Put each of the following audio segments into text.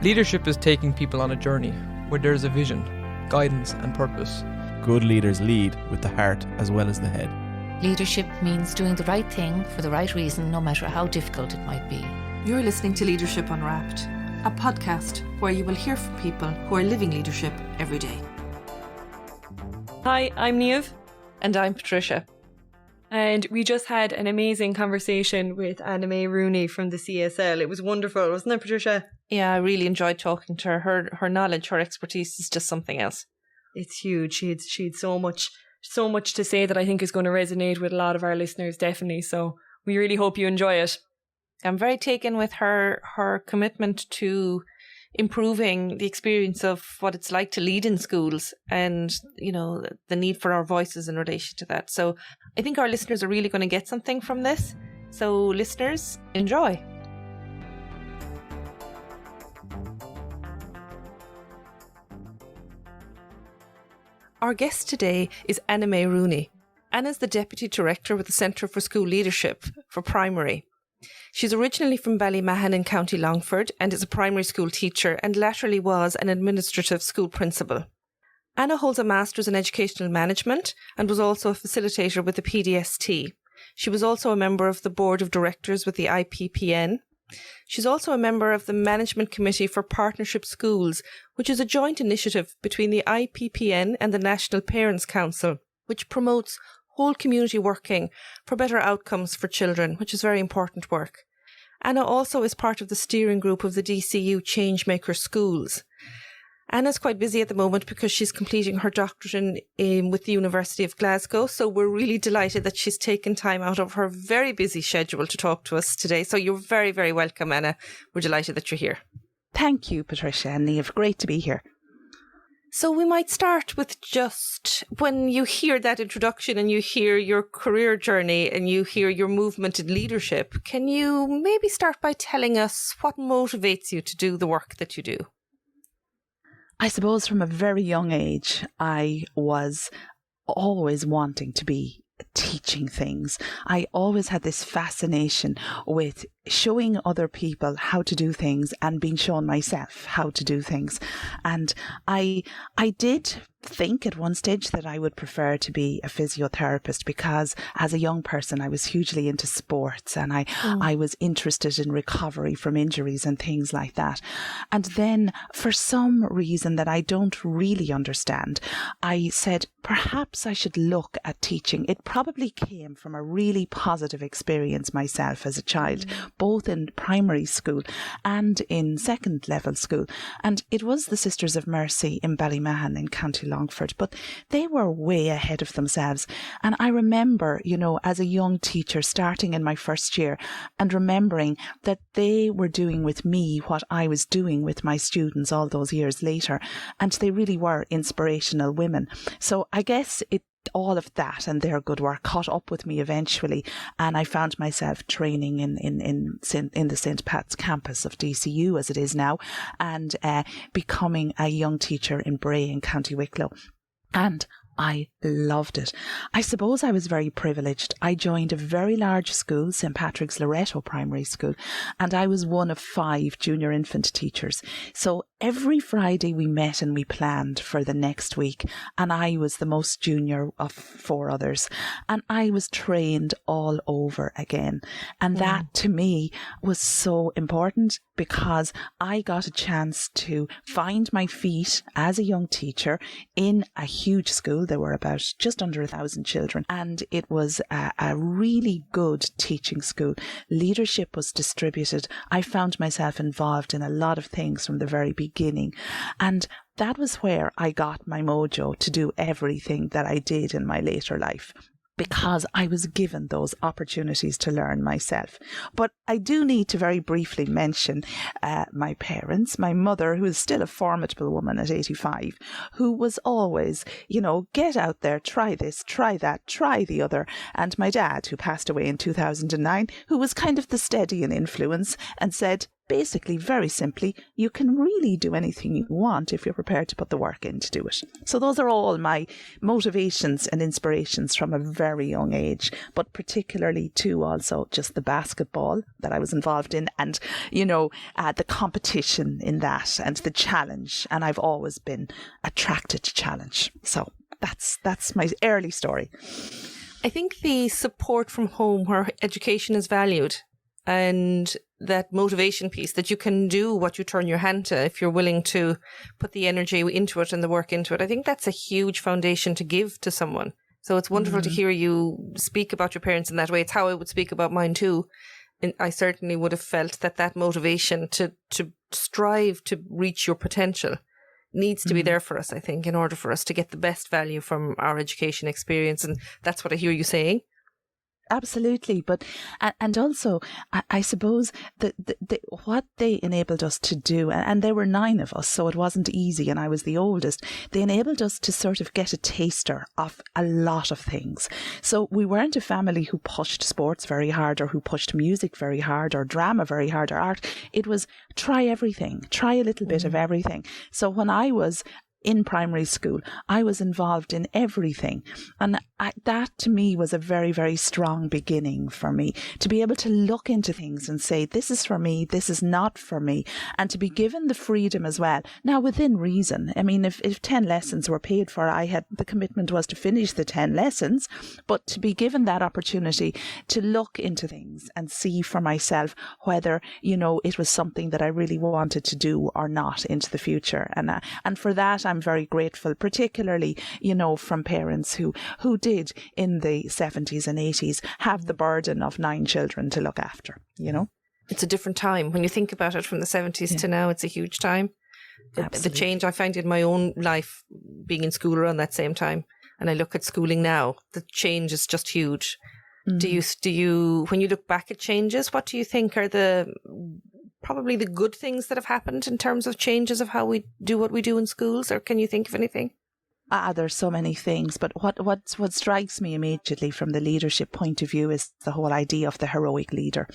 Leadership is taking people on a journey where there's a vision, guidance and purpose. Good leaders lead with the heart as well as the head. Leadership means doing the right thing for the right reason, no matter how difficult it might be. You're listening to Leadership Unwrapped, a podcast where you will hear from people who are living leadership every day. Hi, I'm Niamh. And I'm Patricia. And we just had an amazing conversation with Anna Mai Rooney from the CSL. It was wonderful, wasn't it, Patricia? Yeah, I really enjoyed talking to her. Her knowledge, her expertise is just something else. It's huge. She had so much to say that I think is going to resonate with a lot of our listeners, definitely. So we really hope you enjoy it. I'm very taken with her commitment to improving the experience of what it's like to lead in schools and, you know, the need for our voices in relation to that. So I think our listeners are really going to get something from this. So listeners, enjoy. Our guest today is Anna Mai Rooney. Anna's the Deputy Director with the Centre for School Leadership for Primary. She's originally from Ballymahan in County Longford and is a primary school teacher and latterly was an administrative school principal. Anna holds a Master's in Educational Management and was also a facilitator with the PDST. She was also a member of the Board of Directors with the IPPN. She's also a member of the Management Committee for Partnership Schools, which is a joint initiative between the IPPN and the National Parents Council, which promotes whole community working for better outcomes for children, which is very important work. Anna also is part of the steering group of the DCU Changemaker Schools. Anna's quite busy at the moment because she's completing her doctorate with the University of Glasgow, so we're really delighted that she's taken time out of her very busy schedule to talk to us today. So you're very, very welcome, Anna. We're delighted that you're here. Thank you, Patricia and Niamh. Great to be here. So we might start with just when you hear that introduction and you hear your career journey and you hear your movement in leadership, can you maybe start by telling us what motivates you to do the work that you do? I suppose from a very young age, I was always wanting to be teaching things. I always had this fascination with showing other people how to do things and being shown myself how to do things. And I did think at one stage that I would prefer to be a physiotherapist because as a young person I was hugely into sports and I was interested in recovery from injuries and things like that. And then for some reason that I don't really understand, I said perhaps I should look at teaching. It probably came from a really positive experience myself as a child, both in primary school and in second level school. And it was the Sisters of Mercy in Ballymahan in County Longford, but they were way ahead of themselves. And I remember, you know, as a young teacher starting in my first year and remembering that they were doing with me what I was doing with my students all those years later. And they really were inspirational women. So I guess all of that and their good work caught up with me eventually, and I found myself training in the St. Pat's campus of DCU as it is now, and becoming a young teacher in Bray in County Wicklow. And I loved it. I suppose I was very privileged. I joined a very large school, St. Patrick's Loreto Primary School, and I was one of 5 junior infant teachers. So every Friday we met and we planned for the next week, and I was the most junior of 4 others, and I was trained all over again. And that to me was so important because I got a chance to find my feet as a young teacher in a huge school. There were about just under 1,000 children, and it was a really good teaching school. Leadership was distributed. I found myself involved in a lot of things from the very beginning, and that was where I got my mojo to do everything that I did in my later life, because I was given those opportunities to learn myself. But I do need to very briefly mention my parents, my mother, who is still a formidable woman at 85, who was always, you know, get out there, try this, try that, try the other. And my dad, who passed away in 2009, who was kind of the steadying influence and said, basically, very simply, you can really do anything you want if you're prepared to put the work in to do it. So those are all my motivations and inspirations from a very young age, but particularly too also just the basketball that I was involved in, and, the competition in that and the challenge. And I've always been attracted to challenge. So that's my early story. I think the support from home where education is valued, and that motivation piece that you can do what you turn your hand to if you're willing to put the energy into it and the work into it. I think that's a huge foundation to give to someone. So it's wonderful to hear you speak about your parents in that way. It's how I would speak about mine too. And I certainly would have felt that motivation to strive to reach your potential needs to be there for us, I think, in order for us to get the best value from our education experience. And that's what I hear you saying. Absolutely. But, and also, I suppose that what they enabled us to do, and there were 9 of us, so it wasn't easy, and I was the oldest, they enabled us to sort of get a taster of a lot of things. So we weren't a family who pushed sports very hard, or who pushed music very hard, or drama very hard, or art. It was try everything, try a little bit of everything. So when I was in primary school, I was involved in everything. And that to me was a very, very strong beginning for me, to be able to look into things and say, this is for me, this is not for me, and to be given the freedom as well. Now, within reason. I mean, if 10 lessons were paid for, the commitment was to finish the 10 lessons, but to be given that opportunity to look into things and see for myself whether, it was something that I really wanted to do or not into the future. And for that, I'm very grateful, particularly, from parents who did in the 70s and 80s have the burden of 9 children to look after, It's a different time. When you think about it from the 70s to now, it's a huge time. The change I find in my own life, being in school around that same time, and I look at schooling now, the change is just huge. Do you, when you look back at changes, what do you think are probably the good things that have happened in terms of changes of how we do what we do in schools, or can you think of anything? There's so many things, but what strikes me immediately from the leadership point of view is the whole idea of the heroic leader.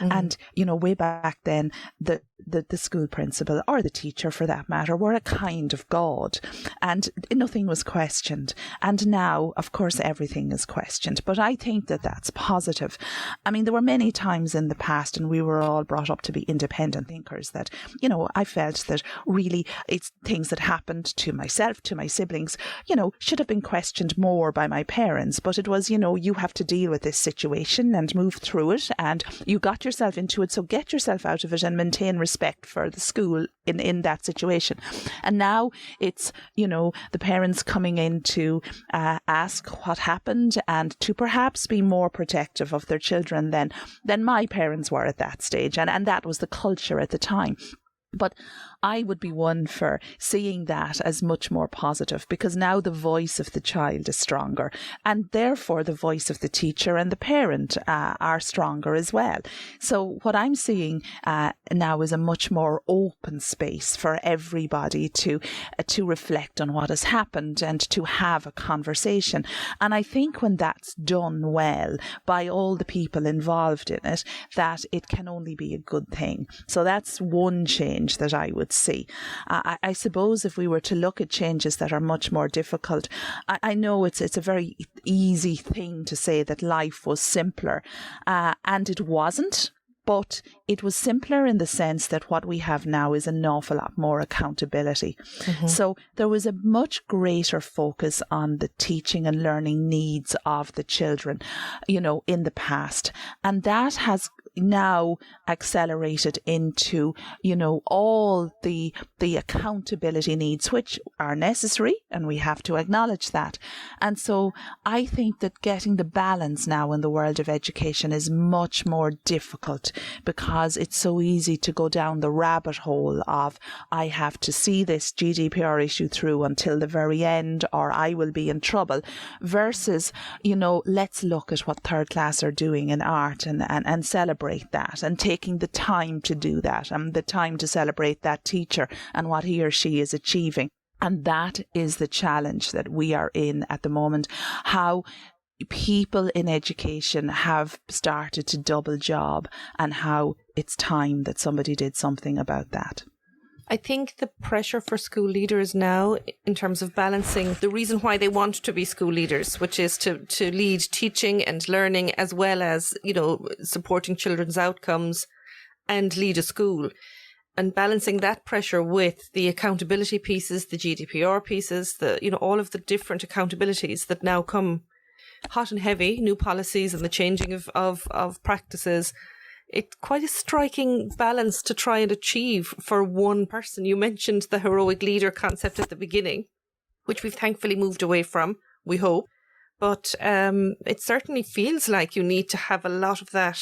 And, way back then, the school principal, or the teacher for that matter, were a kind of god, and nothing was questioned. And now, of course, everything is questioned. But I think that that's positive. I mean, there were many times in the past, and we were all brought up to be independent thinkers, that, I felt that really it's things that happened to myself, to my siblings, should have been questioned more by my parents. But it was, you have to deal with this situation and move through it, and you got yourself into it, so get yourself out of it and maintain respect for the school in that situation. And now it's, the parents coming in to ask what happened, and to perhaps be more protective of their children than my parents were at that stage. And that was the culture at the time. But I would be one for seeing that as much more positive, because now the voice of the child is stronger, and therefore the voice of the teacher and the parent are stronger as well. So what I'm seeing now is a much more open space for everybody to reflect on what has happened and to have a conversation. And I think when that's done well by all the people involved in it, that it can only be a good thing. So that's one change that I would see. I suppose if we were to look at changes that are much more difficult, I know it's a very easy thing to say that life was simpler, and it wasn't. But it was simpler in the sense that what we have now is an awful lot more accountability. So there was a much greater focus on the teaching and learning needs of the children, in the past. And that has now accelerated into, all the accountability needs, which are necessary, and we have to acknowledge that. And so I think that getting the balance now in the world of education is much more difficult, because it's so easy to go down the rabbit hole of, I have to see this GDPR issue through until the very end, or I will be in trouble, versus, let's look at what third class are doing in art and celebrate that, and taking the time to do that, and the time to celebrate that teacher and what he or she is achieving. And that is the challenge that we are in at the moment. How people in education have started to double job and how it's time that somebody did something about that. I think the pressure for school leaders now, in terms of balancing the reason why they want to be school leaders, which is to lead teaching and learning, as well as, supporting children's outcomes and lead a school, and balancing that pressure with the accountability pieces, the GDPR pieces, all of the different accountabilities that now come hot and heavy, new policies and the changing of practices. It's quite a striking balance to try and achieve for one person. You mentioned the heroic leader concept at the beginning, which we've thankfully moved away from, we hope. But it certainly feels like you need to have a lot of that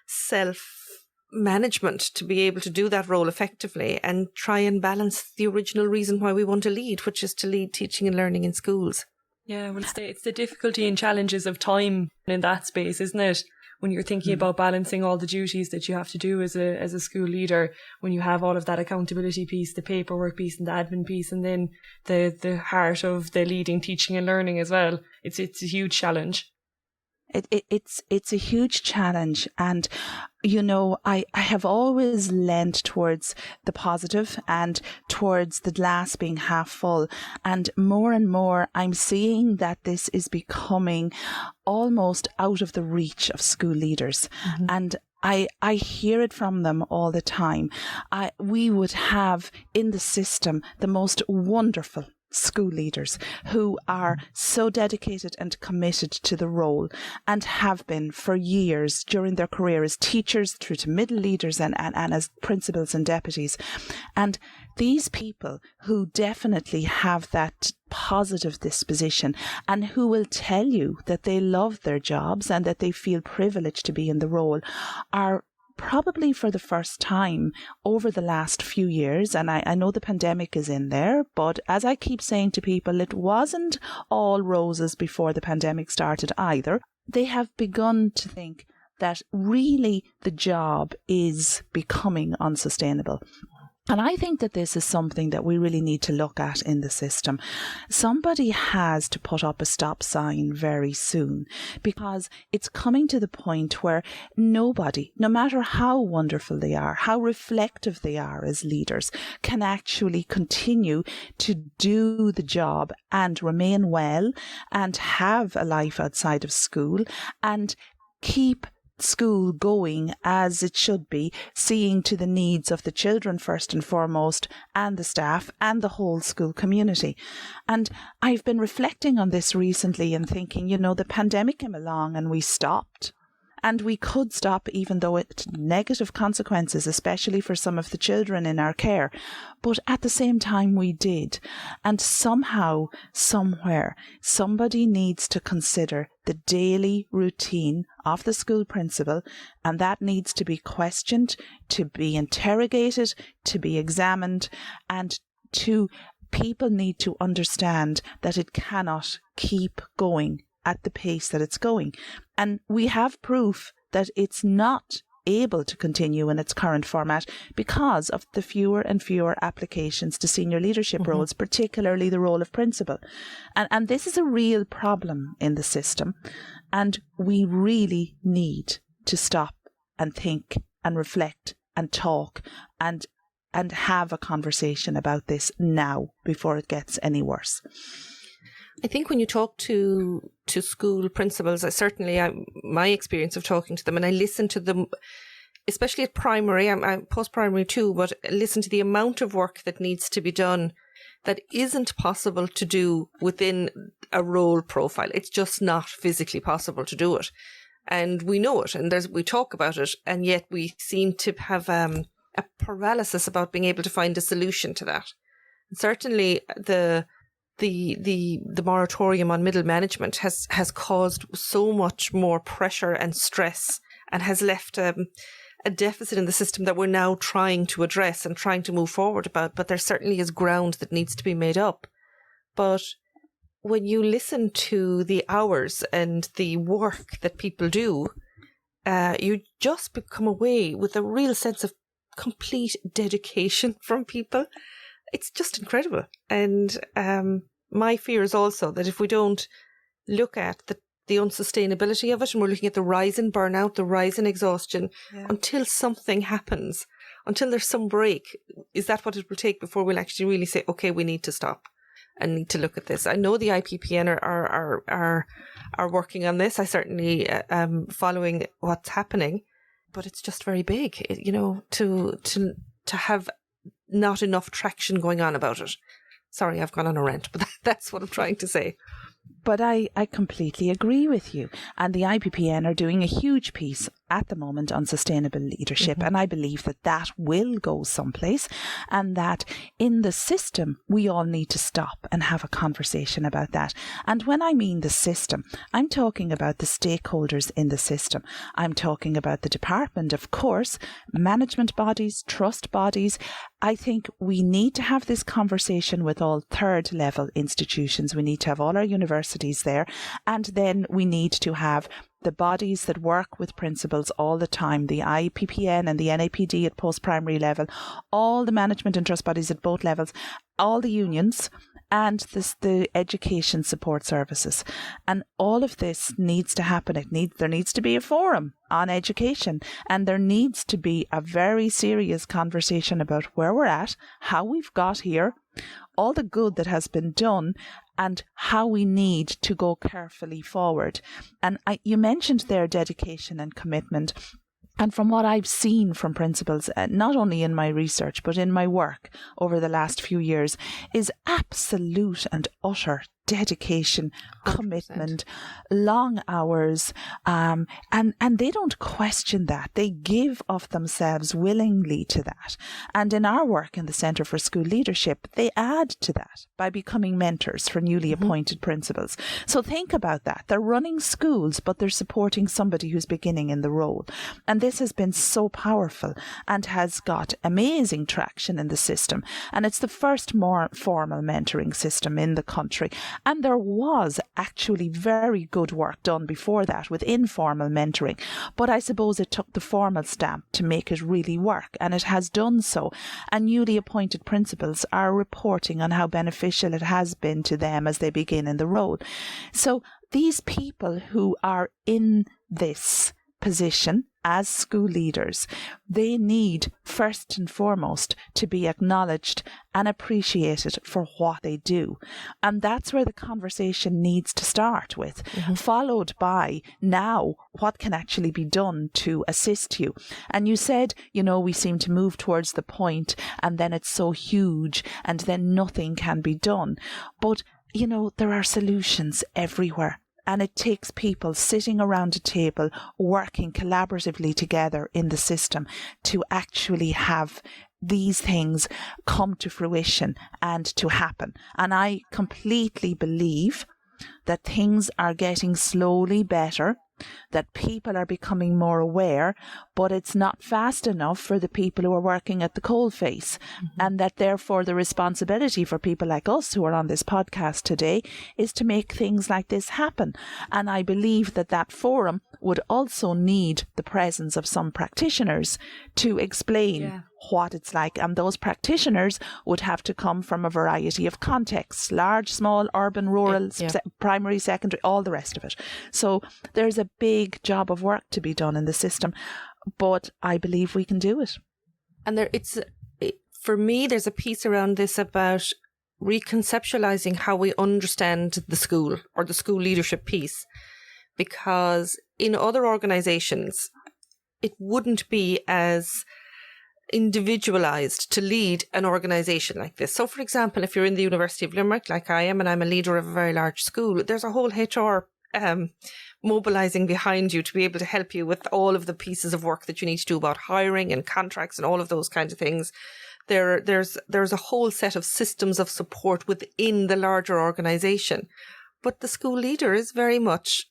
self-management to be able to do that role effectively and try and balance the original reason why we want to lead, which is to lead teaching and learning in schools. Yeah, well, it's the difficulty and challenges of time in that space, isn't it? When you're thinking about balancing all the duties that you have to do as a school leader, when you have all of that accountability piece, the paperwork piece and the admin piece, and then the heart of the leading teaching and learning as well, it's a huge challenge. It's a huge challenge, and I have always lent towards the positive and towards the glass being half full, and more I'm seeing that this is becoming almost out of the reach of school leaders. And I hear it from them all the time. We would have in the system the most wonderful school leaders who are so dedicated and committed to the role and have been for years during their career as teachers through to middle leaders and as principals and deputies. And these people who definitely have that positive disposition and who will tell you that they love their jobs and that they feel privileged to be in the role are probably for the first time over the last few years, and I know the pandemic is in there, but as I keep saying to people, it wasn't all roses before the pandemic started either. They have begun to think that really the job is becoming unsustainable. And I think that this is something that we really need to look at in the system. Somebody has to put up a stop sign very soon, because it's coming to the point where nobody, no matter how wonderful they are, how reflective they are as leaders, can actually continue to do the job and remain well and have a life outside of school and keep school going as it should be, seeing to the needs of the children first and foremost, and the staff and the whole school community. And I've been reflecting on this recently and thinking, the pandemic came along and we stopped. And we could stop, even though it had negative consequences, especially for some of the children in our care. But at the same time, we did. And somehow, somewhere, somebody needs to consider the daily routine of the school principal, and that needs to be questioned, to be interrogated, to be examined, and people need to understand that it cannot keep going at the pace that it's going. And we have proof that it's not able to continue in its current format because of the fewer and fewer applications to senior leadership roles, particularly the role of principal. And this is a real problem in the system. And we really need to stop and think and reflect and talk and have a conversation about this now before it gets any worse. I think when you talk to school principals, my experience of talking to them, and I listen to them, especially at primary, I'm post-primary too, but listen to the amount of work that needs to be done that isn't possible to do within a role profile. It's just not physically possible to do it. And we know it, and we talk about it, and yet we seem to have a paralysis about being able to find a solution to that. And certainly the moratorium on middle management has caused so much more pressure and stress and has left a deficit in the system that we're now trying to address and trying to move forward about. But there certainly is ground that needs to be made up. But when you listen to the hours and the work that people do, you just come away with a real sense of complete dedication from people. It's just incredible. And my fear is also that if we don't look at the unsustainability of it, and we're looking at the rise in burnout, the rise in exhaustion, until something happens, until there's some break. Is that what it will take before we'll actually really say, okay, we need to stop and need to look at this? I know the IPPN are working on this. I certainly following what's happening, but it's just very big, to have not enough traction going on about it. Sorry, I've gone on a rant, but that's what I'm trying to say. But I completely agree with you. And the IPPN are doing a huge piece at the moment on sustainable leadership. And I believe that that will go someplace, and that in the system, we all need to stop and have a conversation about that. And when I mean the system, I'm talking about the stakeholders in the system. I'm talking about the department, of course, management bodies, trust bodies. I think we need to have this conversation with all third level institutions. We need to have all our universities there. And then we need to have the bodies that work with principals all the time, the IPPN and the NAPD at post-primary level, all the management and trust bodies at both levels, all the unions, and the education support services. And all of this needs to happen. There needs to be a forum on education, and there needs to be a very serious conversation about where we're at, how we've got here, all the good that has been done, and how we need to go carefully forward. And you mentioned their dedication and commitment. And from what I've seen from principals, not only in my research, but in my work over the last few years, is absolute and utter dedication, 100%. Commitment, long hours, and they don't question that. They give of themselves willingly to that. And in our work in the Centre for School Leadership, they add to that by becoming mentors for newly appointed principals. So think about that. They're running schools, but they're supporting somebody who's beginning in the role. And this has been so powerful and has got amazing traction in the system. And it's the first more formal mentoring system in the country. And there was actually very good work done before that with informal mentoring. But I suppose it took the formal stamp to make it really work, and it has done so. And newly appointed principals are reporting on how beneficial it has been to them as they begin in the role. So these people who are in this position as school leaders, they need first and foremost to be acknowledged and appreciated for what they do. And that's where the conversation needs to start with, followed by now what can actually be done to assist you. And you said, we seem to move towards the point and then it's so huge and then nothing can be done. But, there are solutions everywhere. And it takes people sitting around a table, working collaboratively together in the system to actually have these things come to fruition and to happen. And I completely believe that things are getting slowly better, that people are becoming more aware, but it's not fast enough for the people who are working at the coalface. And that therefore the responsibility for people like us who are on this podcast today is to make things like this happen. And I believe that forum would also need the presence of some practitioners to explain what it's like. And those practitioners would have to come from a variety of contexts, large, small, urban, rural, primary, secondary, all the rest of it. So there's a big job of work to be done in the system, but I believe we can do it. And for me, there's a piece around this about reconceptualizing how we understand the school or the school leadership piece, because in other organizations, it wouldn't be as individualized to lead an organization like this. So, for example, if you're in the University of Limerick, like I am, and I'm a leader of a very large school, there's a whole HR mobilizing behind you to be able to help you with all of the pieces of work that you need to do about hiring and contracts and all of those kinds of things. There's a whole set of systems of support within the larger organization. But the school leader is very much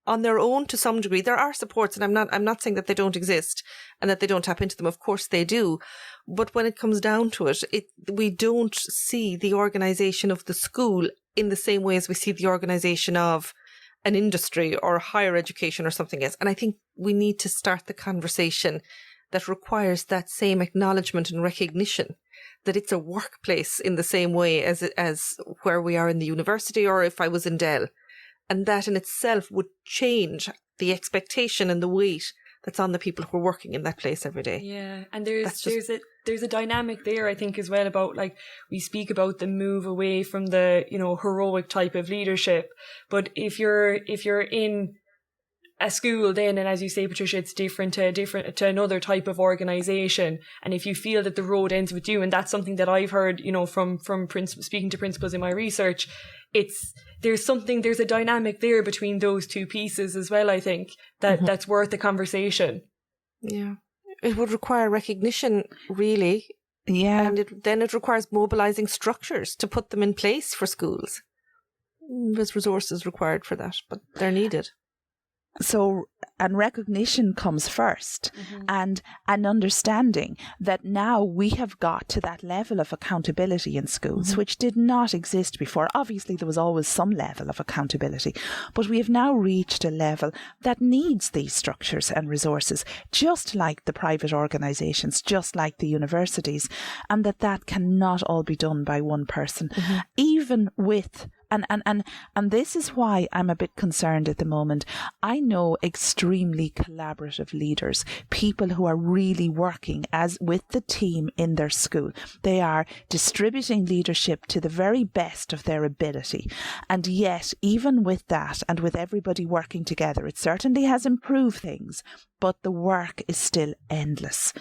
on their own to some degree. There are supports, and I'm not saying that they don't exist and that they don't tap into them. Of course they do. But when it comes down to it, we don't see the organisation of the school in the same way as we see the organisation of an industry or higher education or something else. And I think we need to start the conversation that requires that same acknowledgement and recognition that it's a workplace in the same way as where we are in the university or if I was in Dell. And that in itself would change the expectation and the weight that's on the people who are working in that place every day. Yeah, and there's a dynamic there, I think, as well, about, like, we speak about the move away from the, you know, heroic type of leadership, but if you're in a school then, and as you say, Patricia, it's different to another type of organisation, and if you feel that the road ends with you, and that's something that I've heard, you know, from speaking to principals in my research, there's a dynamic there between those two pieces as well, I think, that's worth the conversation. Yeah. It would require recognition, really. Yeah. And then it requires mobilising structures to put them in place for schools. There's resources required for that, but they're needed. So, and recognition comes first, and an understanding that now we have got to that level of accountability in schools, which did not exist before. Obviously, there was always some level of accountability, but we have now reached a level that needs these structures and resources, just like the private organisations, just like the universities, and that cannot all be done by one person, even with. And this is why I'm a bit concerned at the moment. I know extremely collaborative leaders, people who are really working as with the team in their school. They are distributing leadership to the very best of their ability. And yet, even with that and with everybody working together, it certainly has improved things, but the work is still endless.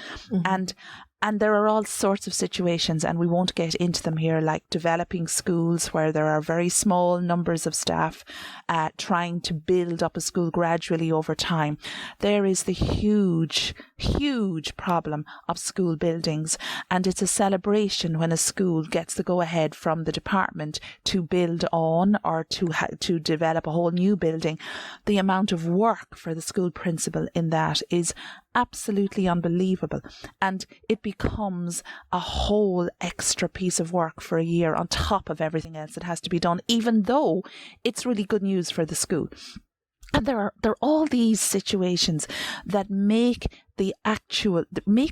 And there are all sorts of situations, and we won't get into them here, like developing schools where there are very small numbers of staff trying to build up a school gradually over time. There is the huge, huge problem of school buildings, and it's a celebration when a school gets the go-ahead from the department to build on or to develop a whole new building. The amount of work for the school principal in that is absolutely unbelievable, and it becomes a whole extra piece of work for a year on top of everything else that has to be done, even though it's really good news for the school. And there are all these situations that make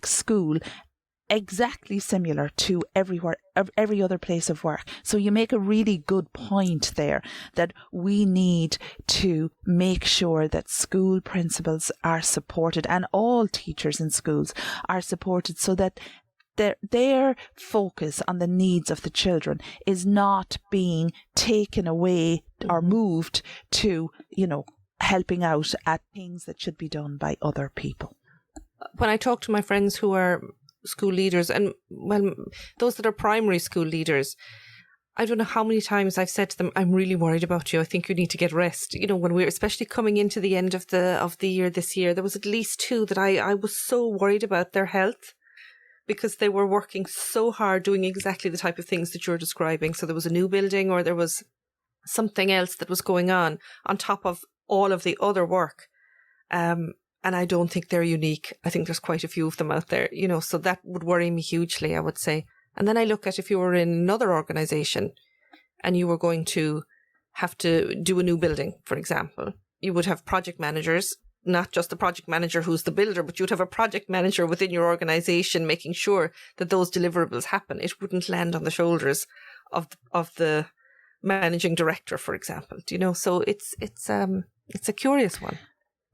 school exactly similar to every other place of work. So you make a really good point there, that we need to make sure that school principals are supported and all teachers in schools are supported, so that their focus on the needs of the children is not being taken away or moved to, helping out at things that should be done by other people. When I talk to my friends who are school leaders, and those that are primary school leaders, I don't know how many times I've said to them, I'm really worried about you. I think you need to get rest. When we're especially coming into the end of the year this year, there was at least 2 that I was so worried about their health, because they were working so hard doing exactly the type of things that you're describing. So there was a new building, or there was something else that was going on top of all of the other work. And I don't think they're unique. I think there's quite a few of them out there, so that would worry me hugely, I would say. And then I look at if you were in another organisation and you were going to have to do a new building, for example, you would have project managers, not just the project manager who's the builder, but you'd have a project manager within your organisation making sure that those deliverables happen. It wouldn't land on the shoulders of the managing director, for example. So it's a curious one.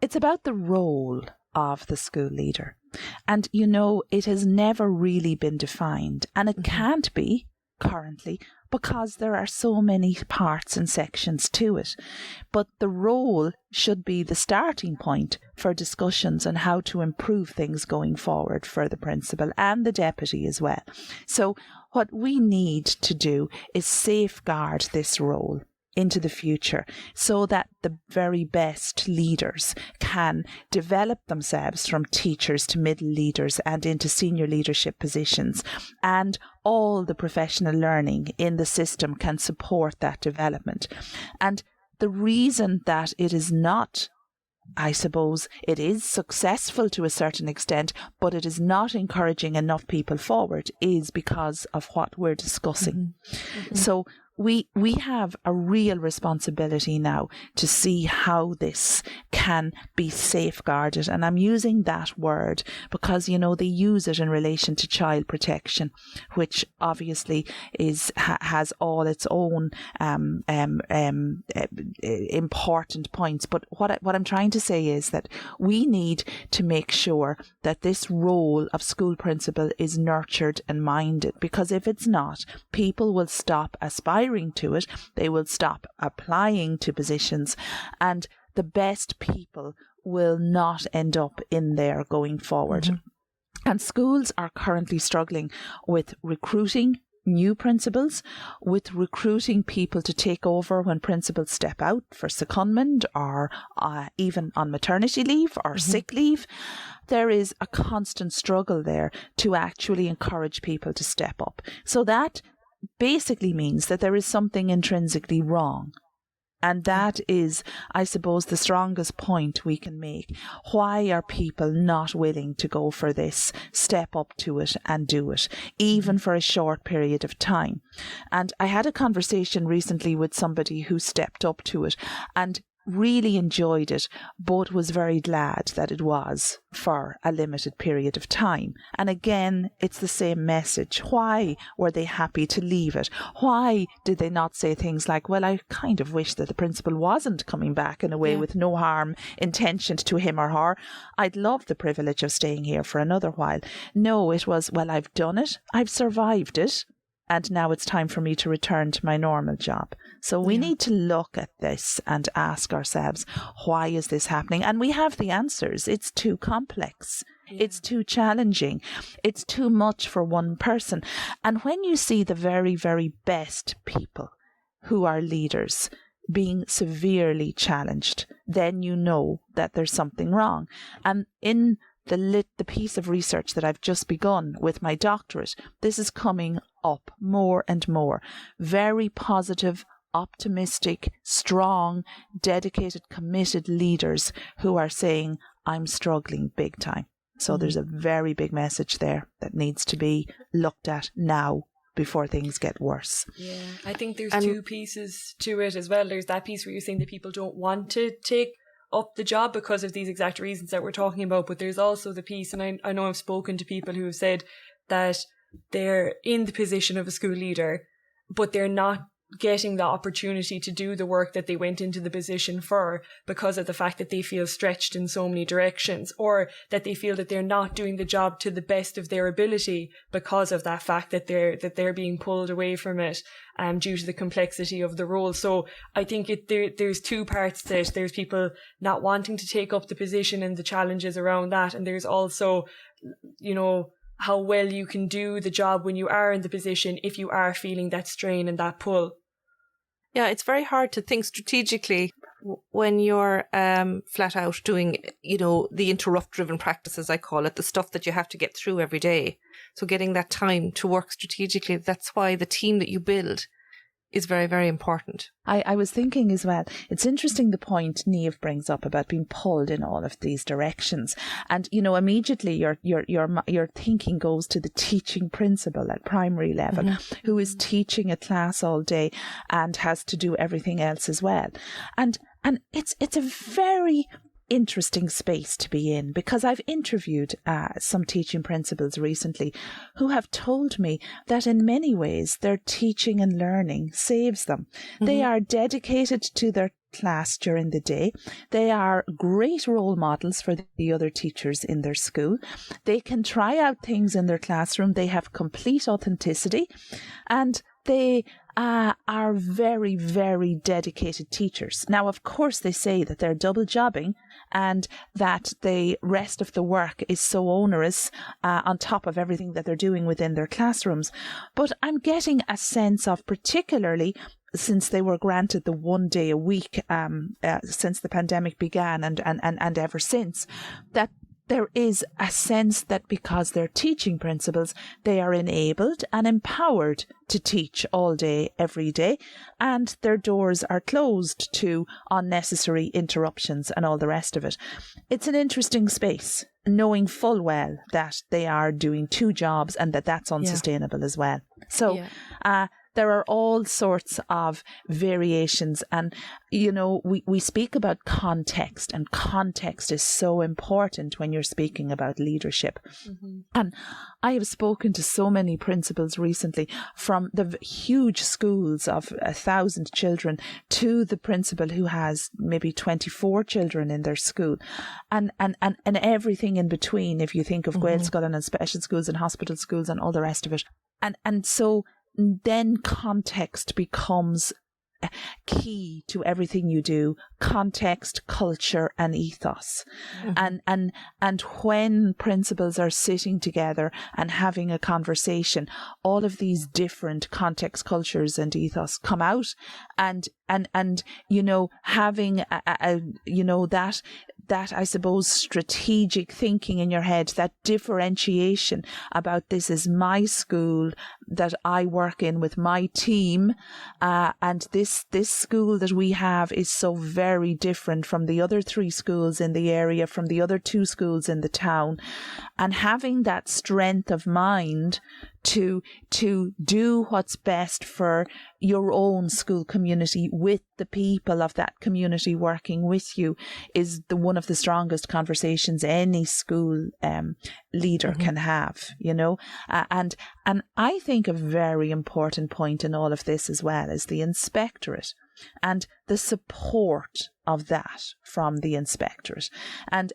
It's about the role of the school leader. And, it has never really been defined. And it can't be currently, because there are so many parts and sections to it. But the role should be the starting point for discussions on how to improve things going forward for the principal and the deputy as well. So what we need to do is safeguard this role into the future, so that the very best leaders can develop themselves from teachers to middle leaders and into senior leadership positions, and all the professional learning in the system can support that development. And the reason that it is not, I suppose, it is successful to a certain extent, but it is not encouraging enough people forward, is because of what we're discussing. So we have a real responsibility now to see how this can be safeguarded. And I'm using that word because, they use it in relation to child protection, which obviously has all its own important points. But what I'm trying to say is that we need to make sure that this role of school principal is nurtured and minded, because if it's not, people will stop aspiring to it, they will stop applying to positions, and the best people will not end up in there going forward. Mm-hmm. And schools are currently struggling with recruiting new principals, with recruiting people to take over when principals step out for secondment or even on maternity leave or sick leave. There is a constant struggle there to actually encourage people to step up. So that basically means that there is something intrinsically wrong. And that is, I suppose, the strongest point we can make. Why are people not willing to go for this, step up to it and do it, even for a short period of time? And I had a conversation recently with somebody who stepped up to it and really enjoyed it, but was very glad that it was for a limited period of time. And again, it's the same message. Why were they happy to leave it? Why did they not say things like, well, I kind of wish that the principal wasn't coming back in a way with no harm intentioned to him or her. I'd love the privilege of staying here for another while. No, it was, well, I've done it. I've survived it. And now it's time for me to return to my normal job. So we need to look at this and ask ourselves, why is this happening? And we have the answers. It's too complex. It's too challenging. It's too much for one person. And when you see the very, very best people who are leaders being severely challenged, then you know that there's something wrong. And in the piece of research that I've just begun with my doctorate, this is coming up more and more. Very positive, optimistic, strong, dedicated, committed leaders who are saying, I'm struggling big time. So there's a very big message there that needs to be looked at now before things get worse. Yeah, I think there's two pieces to it as well. There's that piece where you're saying that people don't want to take up the job because of these exact reasons that we're talking about, but there's also the piece, and I know I've spoken to people who have said that they're in the position of a school leader, but they're not getting the opportunity to do the work that they went into the position for because of the fact that they feel stretched in so many directions, or that they feel that they're not doing the job to the best of their ability because of that fact that they're being pulled away from it due to the complexity of the role. So I think there's two parts to it. There's people not wanting to take up the position and the challenges around that, and there's also, how well you can do the job when you are in the position if you are feeling that strain and that pull. Yeah, it's very hard to think strategically when you're flat out doing, the interrupt-driven practices, I call it, the stuff that you have to get through every day. So getting that time to work strategically, that's why the team that you build is very, very important. I was thinking as well, it's interesting the point Niamh brings up about being pulled in all of these directions. And, immediately your thinking goes to the teaching principal at primary level, who is teaching a class all day and has to do everything else as well. And it's a very interesting space to be in, because I've interviewed some teaching principals recently who have told me that in many ways their teaching and learning saves them. They are dedicated to their class during the day. They are great role models for the other teachers in their school. They can try out things in their classroom. They have complete authenticity, and they are very, very dedicated teachers. Now, of course, they say that they're double jobbing and that the rest of the work is so onerous on top of everything that they're doing within their classrooms. But I'm getting a sense of, particularly since they were granted the 1 day a week since the pandemic began and ever since, that there is a sense that because they're teaching principals, they are enabled and empowered to teach all day, every day, and their doors are closed to unnecessary interruptions and all the rest of it. It's an interesting space, knowing full well that they are doing two jobs and that that's unsustainable as well. So there are all sorts of variations. And, we speak about context, and context is so important when you're speaking about leadership. And I have spoken to so many principals recently, from the huge schools of 1,000 children to the principal who has maybe 24 children in their school, and everything in between, if you think of Gaelscoileán and special schools and hospital schools and all the rest of it. And so then context becomes key to everything you do. Context, culture and ethos. And when principals are sitting together and having a conversation, all of these different context, cultures and ethos come out, and having that I suppose strategic thinking in your head, that differentiation about this is my school that I work in with my team, and this school that we have is so very different from the other 3 schools in the area, from the other 2 schools in the town, and having that strength of mind to do what's best for your own school community with the people of that community working with you is one of the strongest conversations any school leader can have, and I think a very important point in all of this as well is the inspectorate and the support of that from the inspectorate, and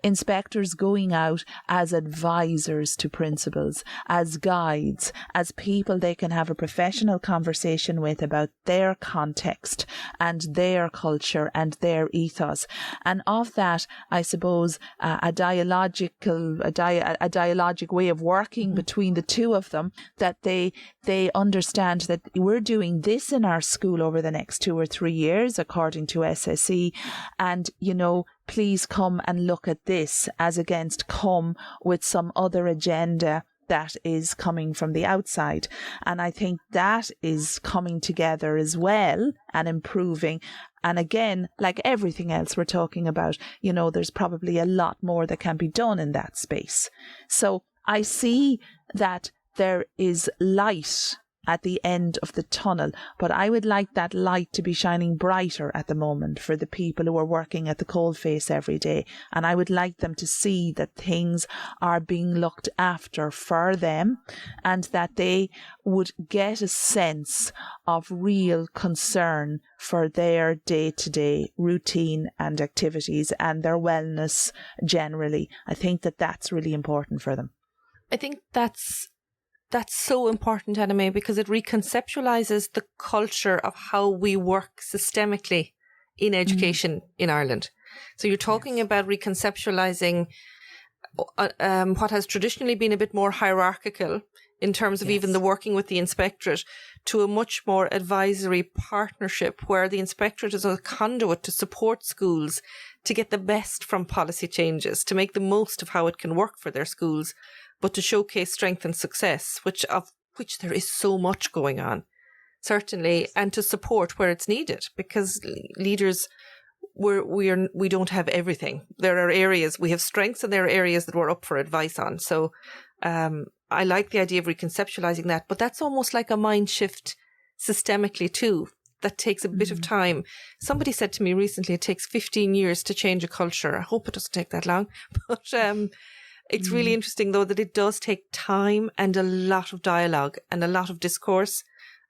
inspectors going out as advisors to principals, as guides, as people they can have a professional conversation with about their context and their culture and their ethos. And of that, I suppose, a dialogic way of working between the two of them, that they understand that we're doing this in our school over the next 2 or 3 years according to SSE, and please come and look at this, as against come with some other agenda that is coming from the outside. And I think that is coming together as well and improving. And again, like everything else we're talking about, there's probably a lot more that can be done in that space. So I see that there is light at the end of the tunnel, but I would like that light to be shining brighter at the moment for the people who are working at the coalface every day, and I would like them to see that things are being looked after for them, and that they would get a sense of real concern for their day-to-day routine and activities and their wellness generally. I think that that's really important for them. I think that's so important, Anna Mai, because it reconceptualises the culture of how we work systemically in education in Ireland. So you're talking about reconceptualising what has traditionally been a bit more hierarchical in terms of even the working with the inspectorate, to a much more advisory partnership where the inspectorate is a conduit to support schools to get the best from policy changes, to make the most of how it can work for their schools, but to showcase strength and success, of which there is so much going on, certainly, and to support where it's needed, because leaders, we don't have everything. There are areas we have strengths, and there are areas that we're up for advice on. So I like the idea of reconceptualizing that, but that's almost like a mind shift systemically too. That takes a bit of time. Somebody said to me recently, it takes 15 years to change a culture. I hope it doesn't take that long, but it's really interesting, though, that it does take time and a lot of dialogue and a lot of discourse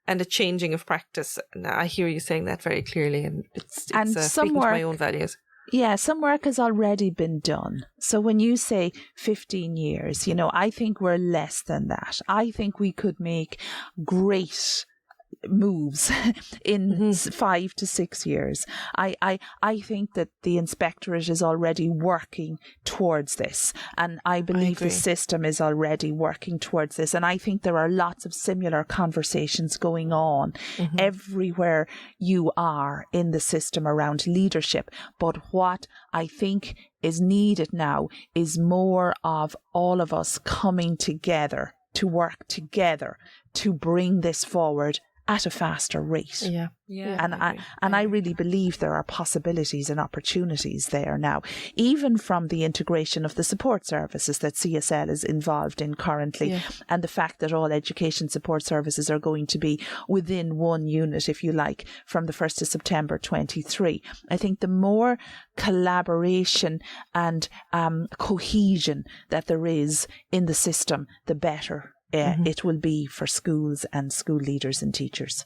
and a changing of practice. And I hear you saying that very clearly, and it's speaking to my own values. Yeah, some work has already been done. So when you say 15 years, I think we're less than that. I think we could make great moves in 5 to 6 years. I think that the inspectorate is already working towards this, and I believe the system is already working towards this, and I think there are lots of similar conversations going on everywhere you are in the system around leadership. But what I think is needed now is more of all of us coming together to work together to bring this forward at a faster rate. Yeah. And I really believe there are possibilities and opportunities there now, even from the integration of the support services that CSL is involved in currently, and the fact that all education support services are going to be within one unit, if you like, from the 1st of September 23. I think the more collaboration and cohesion that there is in the system, the better it will be for schools and school leaders and teachers.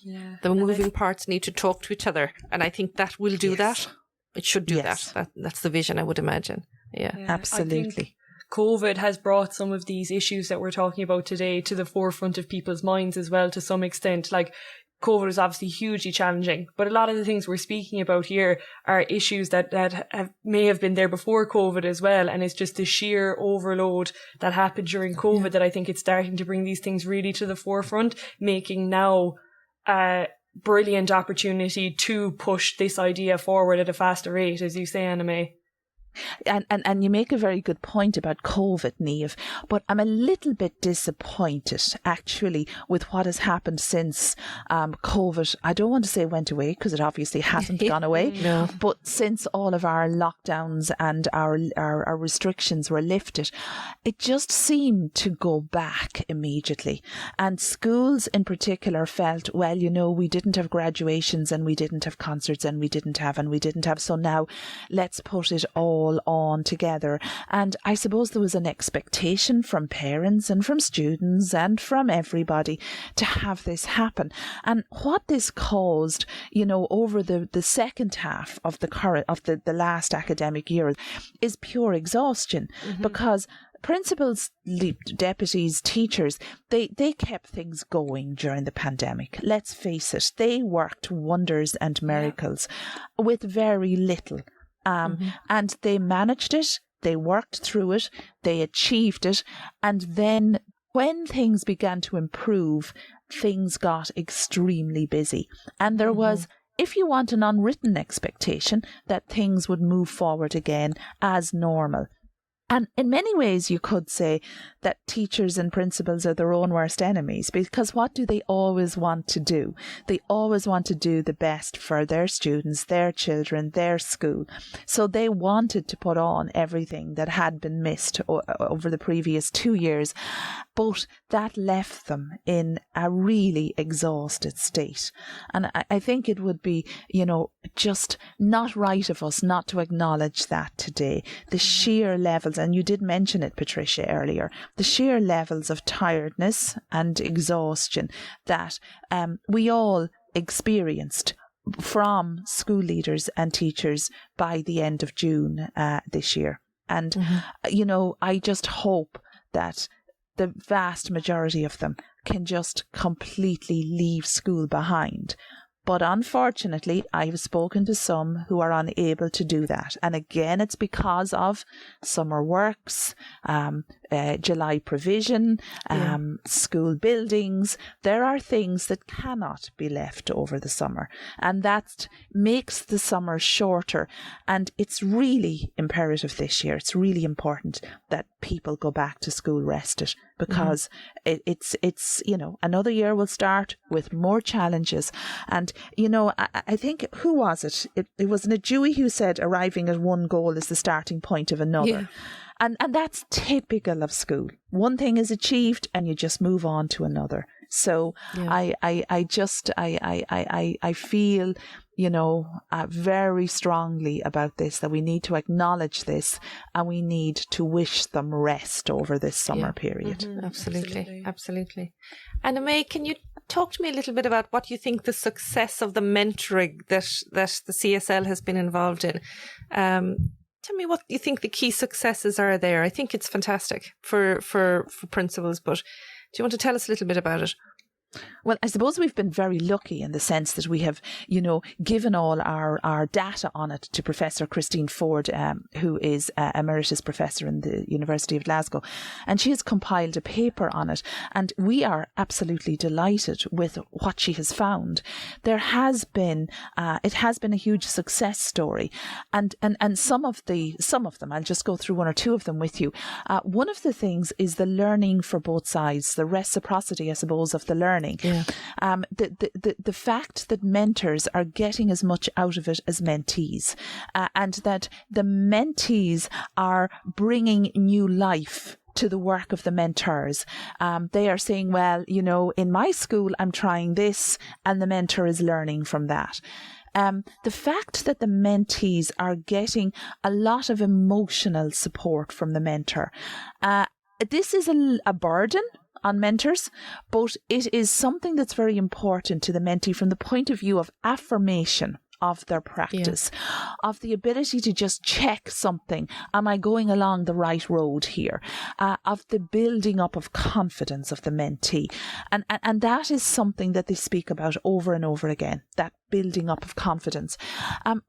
Yeah. The moving parts need to talk to each other, and I think that will do that. It should do that. That's the vision, I would imagine. Yeah, absolutely. I think COVID has brought some of these issues that we're talking about today to the forefront of people's minds as well, to some extent. Like, COVID is obviously hugely challenging, but a lot of the things we're speaking about here are issues that may have been there before COVID as well. And it's just the sheer overload that happened during COVID that I think it's starting to bring these things really to the forefront, making now a brilliant opportunity to push this idea forward at a faster rate, as you say, Anna Mai. And you make a very good point about COVID, Niamh, but I'm a little bit disappointed actually with what has happened since COVID. I don't want to say went away, because it obviously hasn't gone away, but since all of our lockdowns and our restrictions were lifted, it just seemed to go back immediately. And schools in particular felt, well, we didn't have graduations and we didn't have concerts and we didn't have, so now let's put it all on together. And I suppose there was an expectation from parents and from students and from everybody to have this happen. And what this caused, over the second half of the last academic year is pure exhaustion, because principals, deputies, teachers, they kept things going during the pandemic. Let's face it, they worked wonders and miracles with very little. And they managed it, they worked through it, they achieved it, and then when things began to improve, things got extremely busy. And there was, if you want, an unwritten expectation that things would move forward again as normal. And in many ways, you could say that teachers and principals are their own worst enemies, because what do they always want to do? They always want to do the best for their students, their children, their school. So they wanted to put on everything that had been missed over the previous 2 years, but that left them in a really exhausted state. And I think it would be, just not right of us not to acknowledge that today. The sheer levels, and you did mention it, Patricia, earlier, the sheer levels of tiredness and exhaustion that we all experienced from school leaders and teachers by the end of June this year. And, I just hope that the vast majority of them can just completely leave school behind. But unfortunately, I have spoken to some who are unable to do that. And again, it's because of summer works, July provision, school buildings. There are things that cannot be left over the summer. And that makes the summer shorter. And it's really imperative this year. It's really important that people go back to school rested, because it's another year will start with more challenges. And I think, who was it? It wasn't it Dewey who said arriving at one goal is the starting point of another. And that's typical of school. One thing is achieved and you just move on to another. So I feel, very strongly about this, that we need to acknowledge this and we need to wish them rest over this summer period. Absolutely. Anna Mai, can you talk to me a little bit about what you think the success of the mentoring that the CSL has been involved in? Tell me what you think the key successes are there. I think it's fantastic for principals, but do you want to tell us a little bit about it? Well, I suppose we've been very lucky in the sense that we have, given all our data on it to Professor Christine Ford, who is Emeritus Professor in the University of Glasgow. And she has compiled a paper on it. And we are absolutely delighted with what she has found. It has been a huge success story. And some of them, I'll just go through one or two of them with you. One of the things is the learning for both sides, the reciprocity, I suppose, of the learning. Yeah. The fact that mentors are getting as much out of it as mentees, and that the mentees are bringing new life to the work of the mentors. They are saying, well, in my school, I'm trying this, and the mentor is learning from that. The fact that the mentees are getting a lot of emotional support from the mentor, this is a burden on mentors, but it is something that's very important to the mentee from the point of view of affirmation of their practice, of the ability to just check something. Am I going along the right road here? Of the building up of confidence of the mentee. And that is something that they speak about over and over again, that building up of confidence.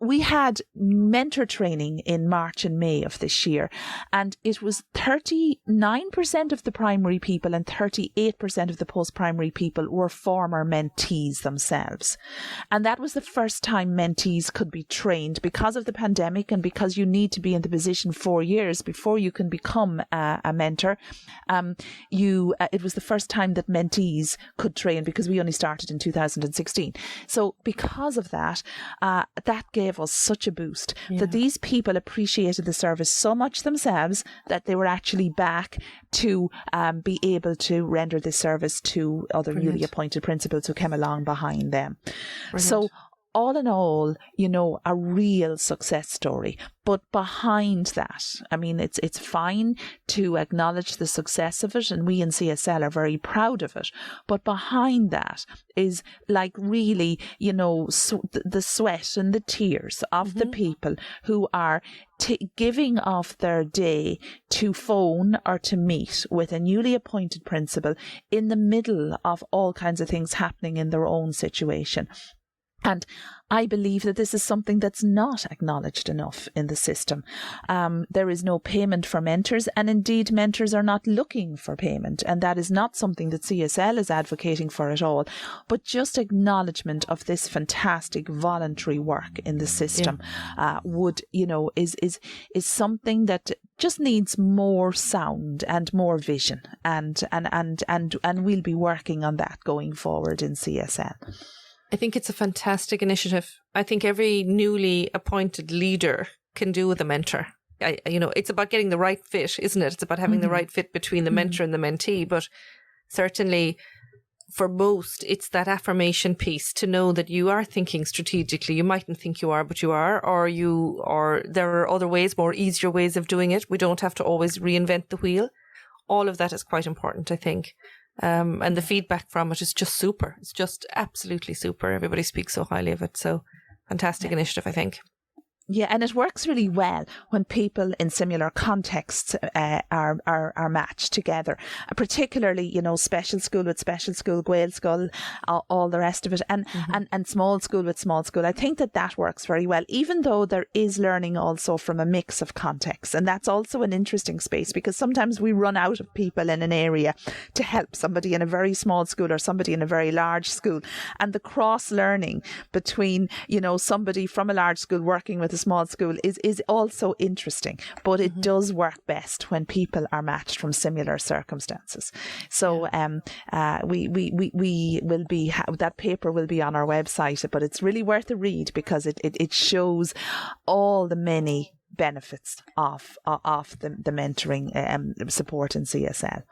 We had mentor training in March and May of this year, and it was 39% of the primary people and 38% of the post-primary people were former mentees themselves. And that was the first time mentees could be trained because of the pandemic, and because you need to be in the position 4 years before you can become a mentor. It was the first time that mentees could train, because we only started in 2016. So because of that, that gave us such a boost that these people appreciated the service so much themselves that they were actually back to be able to render this service to other newly appointed principals who came along behind them. Brilliant. So all in all, a real success story. But behind that, I mean, it's fine to acknowledge the success of it, and we in CSL are very proud of it. But behind that is really, the sweat and the tears of the people who are giving off their day to phone or to meet with a newly appointed principal in the middle of all kinds of things happening in their own situation. And I believe that this is something that's not acknowledged enough in the system. There is no payment for mentors, and indeed mentors are not looking for payment, and that is not something that CSL is advocating for at all, but just acknowledgement of this fantastic voluntary work in the system is something that just needs more sound and more vision, and we'll be working on that going forward in CSL. I think it's a fantastic initiative. I think every newly appointed leader can do with a mentor. It's about getting the right fit, isn't it? It's about having the right fit between the mentor and the mentee. But certainly for most, it's that affirmation piece to know that you are thinking strategically. You mightn't think you are, but you are, or there are other ways, more easier ways of doing it. We don't have to always reinvent the wheel. All of that is quite important, I think. And the feedback from it is just super. It's just absolutely super. Everybody speaks so highly of it. So fantastic initiative, I think. Yeah, and it works really well when people in similar contexts are matched together, particularly, special school with special school, Gael school, all the rest of it, and small school with small school. I think that works very well, even though there is learning also from a mix of contexts. And that's also an interesting space, because sometimes we run out of people in an area to help somebody in a very small school or somebody in a very large school. And the cross learning between, somebody from a large school working with a small school is also interesting, but it does work best when people are matched from similar circumstances. So we will be, that paper will be on our website, but it's really worth a read, because it shows all the many benefits of the mentoring support in CSL.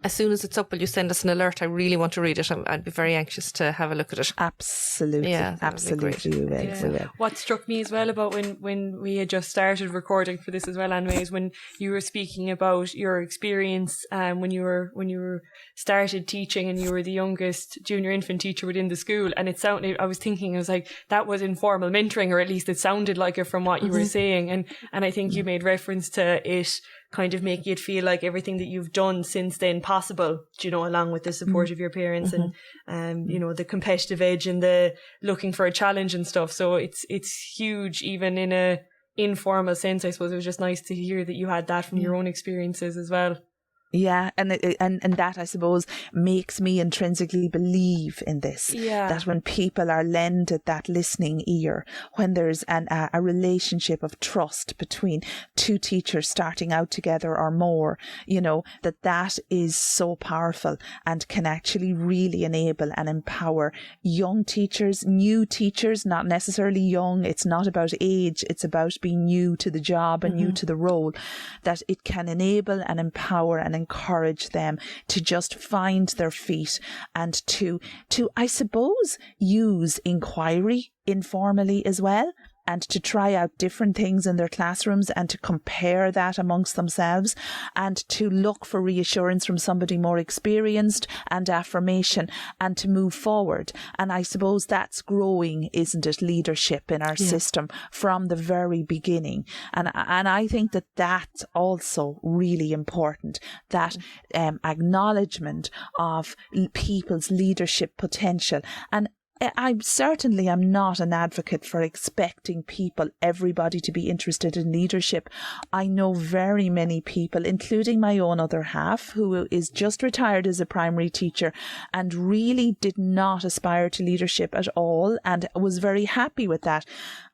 As soon as it's up, will you send us an alert? I really want to read it. I'd be very anxious to have a look at it. Absolutely. Yeah, absolutely. We will. What struck me as well about when we had just started recording for this as well, Anna Mai, is when you were speaking about your experience when you were started teaching, and you were the youngest junior infant teacher within the school. And it sounded, I was like, that was informal mentoring, or at least it sounded like it from what you were saying. And I think you made reference to it kind of making it feel like everything that you've done since then possible, along with the support of your parents and the competitive edge and the looking for a challenge and stuff. So it's huge, even in a informal sense. I suppose it was just nice to hear that you had that from your own experiences as well. Yeah, and that, I suppose, makes me intrinsically believe in this. Yeah. That when people are lended that listening ear, when there's a relationship of trust between two teachers starting out together or more, that is so powerful and can actually really enable and empower young teachers, new teachers, not necessarily young. It's not about age. It's about being new to the job and new to the role. That it can enable and empower and encourage them to just find their feet and to I suppose use inquiry informally as well, and to try out different things in their classrooms and to compare that amongst themselves and to look for reassurance from somebody more experienced and affirmation and to move forward. And I suppose that's growing, isn't it, leadership in our system from the very beginning. And I think that that's also really important, that acknowledgement of people's leadership potential. And I certainly am not an advocate for expecting everybody to be interested in leadership. I know very many people, including my own other half, who is just retired as a primary teacher and really did not aspire to leadership at all and was very happy with that.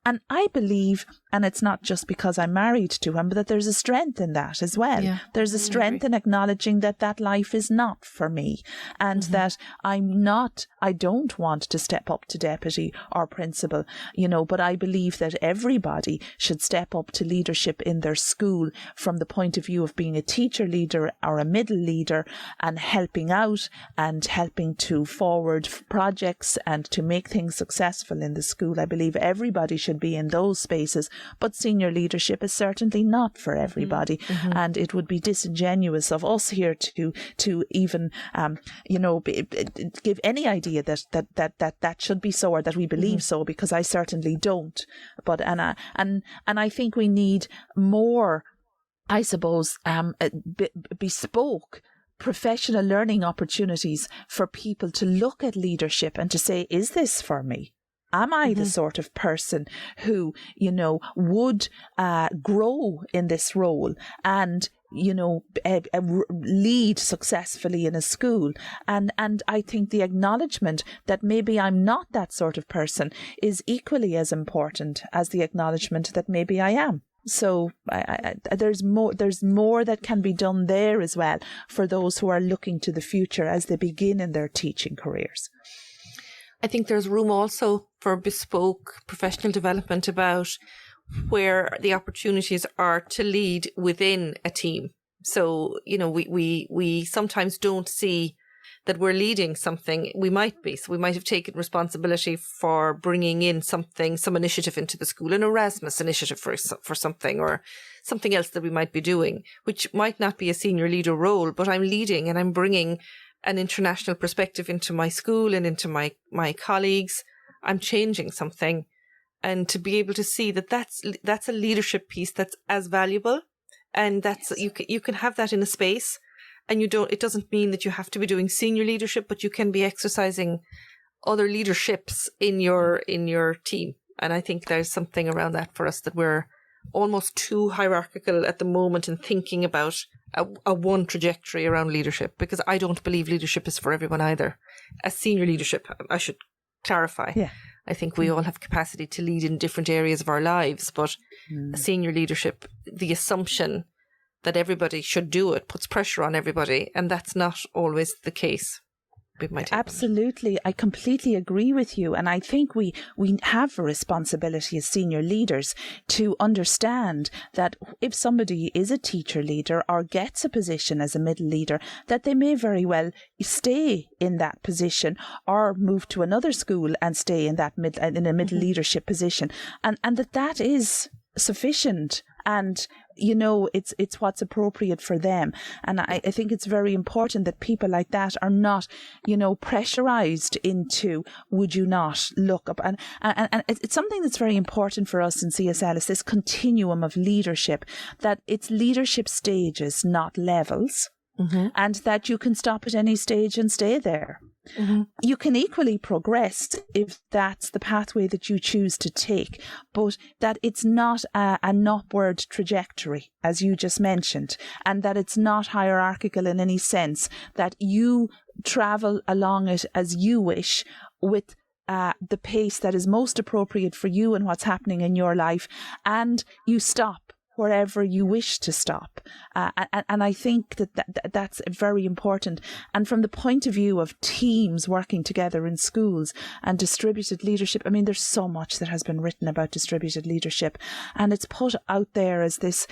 And I believe, and it's not just because I'm married to him, but that there's a strength in that as well. Yeah, there's a strength in acknowledging that life is not for me and that I don't want to step up to deputy or principal, but I believe that everybody should step up to leadership in their school from the point of view of being a teacher leader or a middle leader and helping out and helping to forward projects and to make things successful in the school. I believe everybody should be in those spaces, but senior leadership is certainly not for everybody, and it would be disingenuous of us here to even give any idea that should be so or that we believe so, because I certainly don't. But and I think we need more, I suppose, bespoke professional learning opportunities for people to look at leadership and to say, is this for me? Am I the sort of person who, would grow in this role and, lead successfully in a school? And I think the acknowledgement that maybe I'm not that sort of person is equally as important as the acknowledgement that maybe I am. So there's more that can be done there as well for those who are looking to the future as they begin in their teaching careers. I think there's room also for bespoke professional development about where the opportunities are to lead within a team. So, we sometimes don't see that we're leading something. We might be. So we might have taken responsibility for bringing in some initiative into the school, an Erasmus initiative for something, or something else that we might be doing, which might not be a senior leader role, but I'm leading and I'm bringing an international perspective into my school and into my colleagues. I'm changing something, and to be able to see that's a leadership piece that's as valuable, and that's you can have that in a space, and it doesn't mean that you have to be doing senior leadership, but you can be exercising other leaderships in your team. And I think there's something around that for us, that we're almost too hierarchical at the moment in thinking about a one trajectory around leadership, because I don't believe leadership is for everyone either. As senior leadership, I should clarify. Yeah. I think we all have capacity to lead in different areas of our lives, but senior leadership, the assumption that everybody should do it puts pressure on everybody, and that's not always the case. Absolutely. I completely agree with you. And I think we have a responsibility as senior leaders to understand that if somebody is a teacher leader or gets a position as a middle leader, that they may very well stay in that position or move to another school and stay in a middle leadership position. And that is sufficient. And it's what's appropriate for them. And I think it's very important that people like that are not, pressurized into, would you not look up? And it's something that's very important for us in CSL, is this continuum of leadership, that it's leadership stages, not levels. And that you can stop at any stage and stay there. You can equally progress if that's the pathway that you choose to take, but that it's not an upward trajectory, as you just mentioned, and that it's not hierarchical in any sense, that you travel along it as you wish with the pace that is most appropriate for you and what's happening in your life, and you stop wherever you wish to stop. And I think that's very important. And from the point of view of teams working together in schools and distributed leadership, I mean, there's so much that has been written about distributed leadership, and it's put out there as this,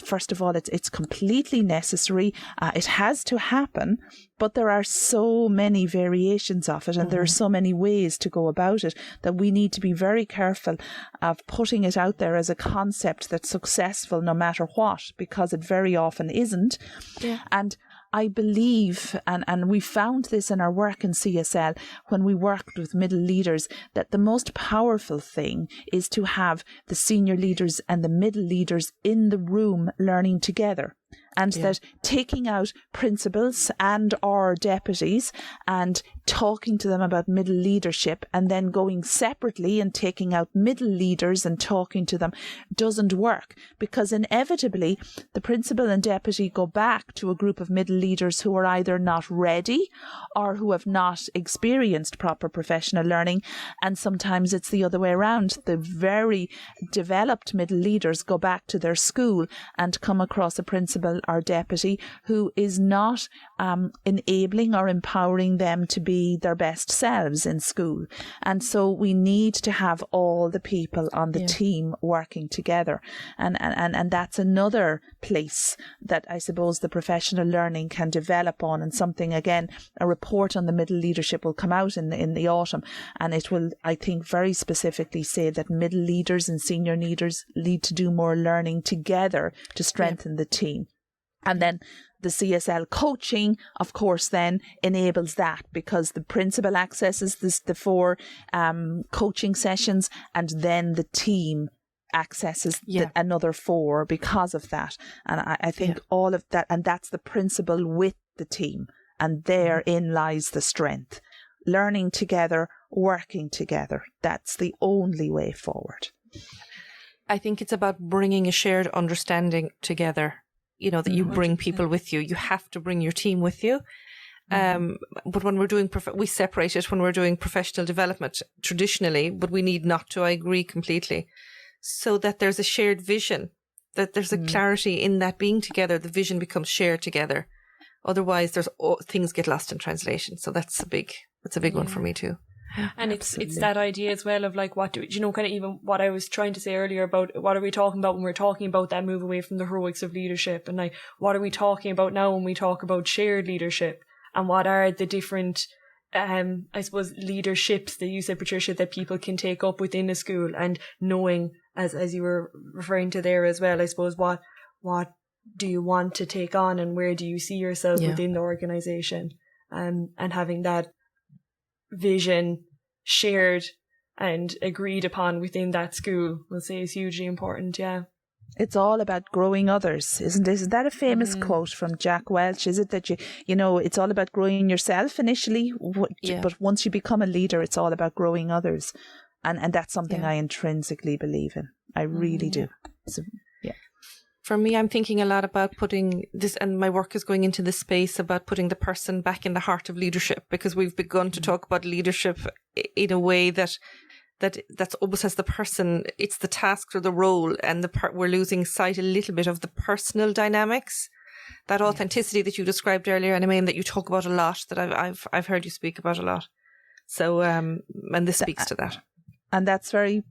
first of all, it's completely necessary. It has to happen, but there are so many variations of it, and there are so many ways to go about it, that we need to be very careful of putting it out there as a concept that's successful no matter what, because it very often isn't. Yeah. And I believe, and we found this in our work in CSL when we worked with middle leaders, that the most powerful thing is to have the senior leaders and the middle leaders in the room learning together. And that taking out principals and or deputies and talking to them about middle leadership and then going separately and taking out middle leaders and talking to them doesn't work, because inevitably the principal and deputy go back to a group of middle leaders who are either not ready or who have not experienced proper professional learning. And sometimes it's the other way around. The very developed middle leaders go back to their school and come across a principal or deputy who is not enabling or empowering them to be their best selves in school. And so we need to have all the people on the team working together. And that's another place that I suppose the professional learning can develop on, and something, again, a report on the middle leadership will come out in the autumn, and it will, I think, very specifically say that middle leaders and senior leaders need to do more learning together to strengthen the team. And then the CSL coaching, of course, then enables that, because the principal accesses the 4 coaching sessions, and then the team accesses another 4 because of that. And I think all of that, and that's the principle with the team, and therein lies the strength. Learning together, working together. That's the only way forward. I think it's about bringing a shared understanding together. That you bring people with you. You have to bring your team with you. But when we're doing, we separate it when we're doing professional development traditionally, but we need not to, I agree completely. So that there's a shared vision, that there's a clarity in that being together, the vision becomes shared together. Otherwise, things get lost in translation. So that's a big one for me too. And it's that idea as well of like, what do kind of even what I was trying to say earlier about what are we talking about when we're talking about that move away from the heroics of leadership, and like what are we talking about now when we talk about shared leadership, and what are the different I suppose leaderships that you said, Patricia, that people can take up within a school, and knowing as you were referring to there as well, I suppose what do you want to take on, and where do you see yourself within the organisation, and having that vision shared and agreed upon within that school, we'll say, is hugely important. It's all about growing others, isn't it? Is that a famous quote from Jack Welch? Is it that it's all about growing yourself initially, but once you become a leader, it's all about growing others, and that's something I intrinsically believe in. I really do. So, For me, I'm thinking a lot about putting this, and my work is going into this space about putting the person back in the heart of leadership, because we've begun to talk about leadership in a way that's almost as the person, it's the task or the role, and we're losing sight a little bit of the personal dynamics, that authenticity that you described earlier, and I mean that you talk about a lot, that I've heard you speak about a lot. So, and this speaks to that. And that's very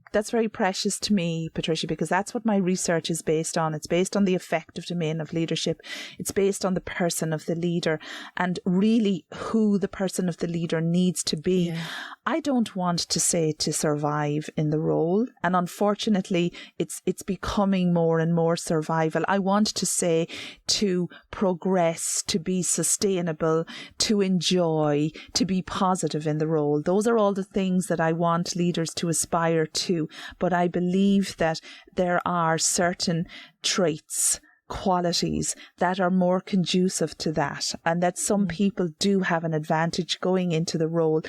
precious to me, Patricia, because that's what my research is based on. It's based on the effective domain of leadership. It's based on the person of the leader, and really who the person of the leader needs to be. Yeah. I don't want to say to survive in the role, and unfortunately it's becoming more and more survival. I want to say to progress, to be sustainable, to enjoy, to be positive in the role. Those are all the things that I want leaders to aspire to, but I believe that there are certain traits qualities that are more conducive to that, and that some people do have an advantage going into the role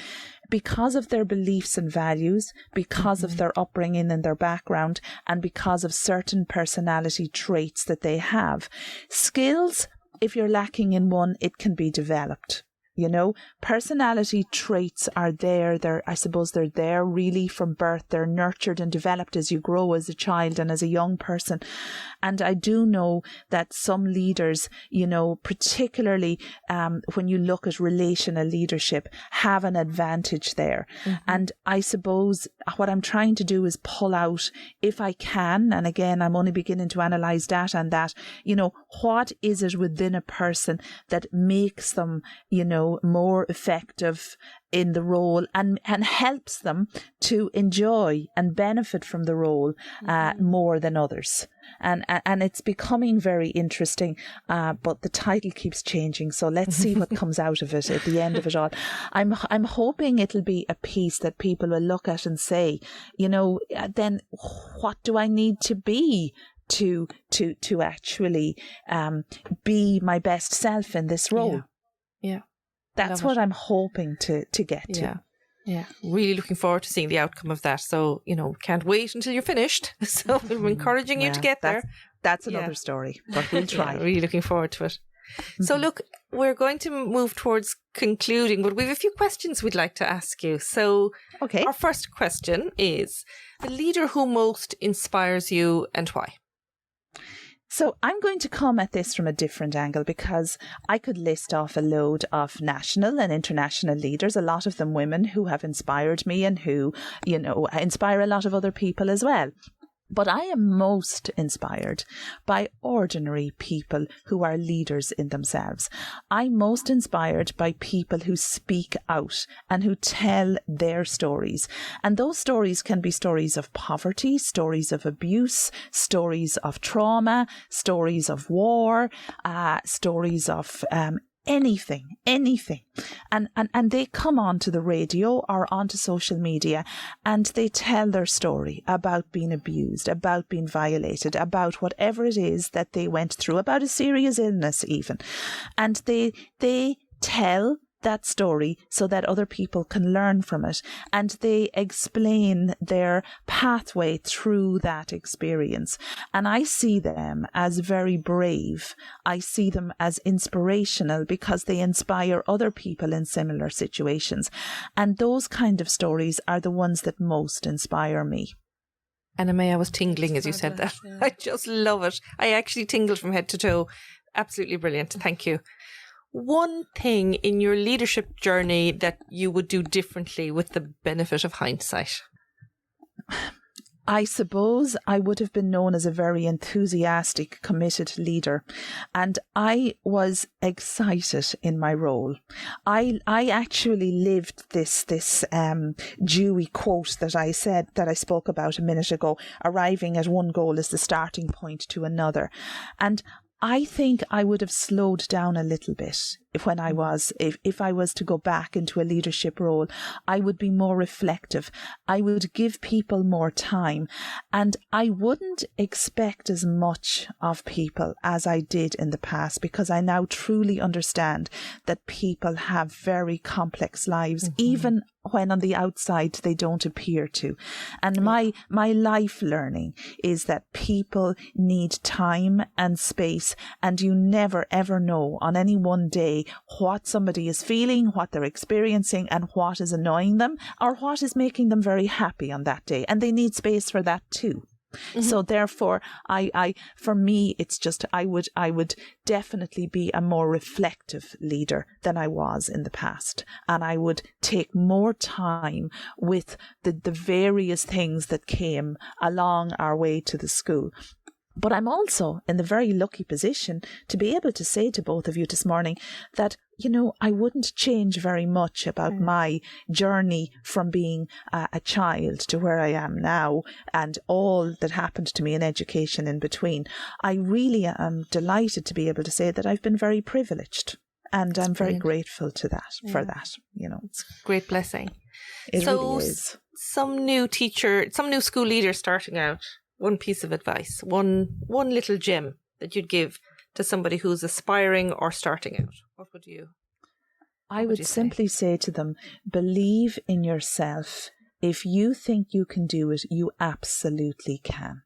because of their beliefs and values, because of their upbringing and their background, and because of certain personality traits that they have. Skills, if you're lacking in one, it can be developed. You know, personality traits are there. I suppose they're there really from birth. They're nurtured and developed as you grow as a child and as a young person. And I do know that some leaders, you know, particularly when you look at relational leadership, have an advantage there. And I suppose what I'm trying to do is pull out, if I can, and again, I'm only beginning to analyse data on that, you know, what is it within a person that makes them, you know, more effective in the role and helps them to enjoy and benefit from the role more than others. And it's becoming very interesting, but the title keeps changing. So let's see what comes out of it at the end of it all. I'm hoping it'll be a piece that people will look at and say, you know, then what do I need to be to actually be my best self in this role? Yeah. That's what I'm hoping to get to. Yeah, really looking forward to seeing the outcome of that. So, you know, can't wait until you're finished. So I'm encouraging you to get there. That's another story, but we'll try. Really looking forward to it. So look, we're going to move towards concluding, but we have a few questions we'd like to ask you. So our first question is, the leader who most inspires you and why? So I'm going to come at this from a different angle, because I could list off a load of national and international leaders, a lot of them women, who have inspired me and who, you know, inspire a lot of other people as well. But I am most inspired by ordinary people who are leaders in themselves. I'm most inspired by people who speak out and who tell their stories. And those stories can be stories of poverty, stories of abuse, stories of trauma, stories of war, stories of anything. And they come onto the radio or onto social media and they tell their story about being abused, about being violated, about whatever it is that they went through, about a serious illness even. And they tell that story so that other people can learn from it, and they explain their pathway through that experience. And I see them as very brave. I see them as inspirational because they inspire other people in similar situations. And those kind of stories are the ones that most inspire me. Anna Mai, I was tingling as you said that. Yeah. I just love it. I actually tingled from head to toe. Absolutely brilliant. Thank you. One thing in your leadership journey that you would do differently with the benefit of hindsight? I suppose I would have been known as a very enthusiastic, committed leader, and I was excited in my role. I actually lived this Dewey quote that I said, that I spoke about a minute ago, arriving at one goal is the starting point to another. And I think I would have slowed down a little bit if I was to go back into a leadership role. I would be more reflective. I would give people more time, and I wouldn't expect as much of people as I did in the past, because I now truly understand that people have very complex lives, even when on the outside they don't appear to. And my life learning is that people need time and space, and you never ever know on any one day what somebody is feeling, what they're experiencing, and what is annoying them or what is making them very happy on that day. And they need space for that too. So therefore, for me, it's just, I would definitely be a more reflective leader than I was in the past. And I would take more time with the various things that came along our way to the school. But I'm also in the very lucky position to be able to say to both of you this morning that, you know, I wouldn't change very much about my journey from being a child to where I am now and all that happened to me in education in between. I really am delighted to be able to say that I've been very privileged, and I'm very grateful to that, for that, you know. It's a great blessing. It really is. Some new school leader starting out, one piece of advice, one little gem that you'd give to somebody who's aspiring or starting out? What would you? I would simply say to them, believe in yourself. If you think you can do it, you absolutely can.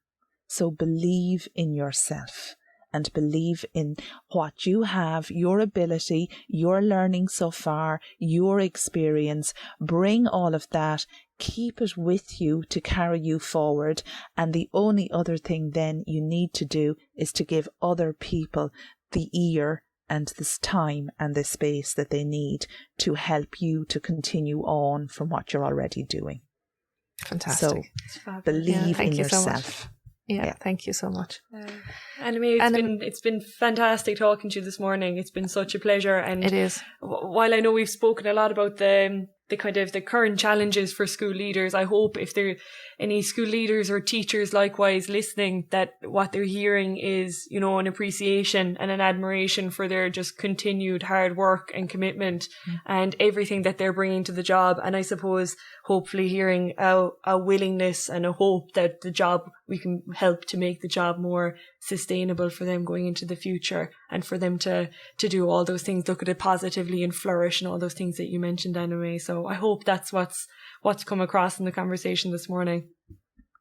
So believe in yourself and believe in what you have, your ability, your learning so far, your experience. Bring all of that, keep it with you to carry you forward. And the only other thing then you need to do is to give other people the ear and this time and the space that they need to help you to continue on from what you're already doing. Fantastic. So believe in yourself. Yeah, thank you so much. Anna Mai, it's been fantastic talking to you this morning. It's been such a pleasure. And it is. While I know we've spoken a lot about the kind of the current challenges for school leaders, I hope if there are any school leaders or teachers likewise listening, that what they're hearing is, you know, an appreciation and an admiration for their just continued hard work and commitment and everything that they're bringing to the job. And I suppose hopefully hearing a willingness and a hope that we can help to make the job more sustainable for them going into the future, and for them to do all those things, look at it positively and flourish, and all those things that you mentioned, Anna Mai. So I hope that's what's come across in the conversation this morning.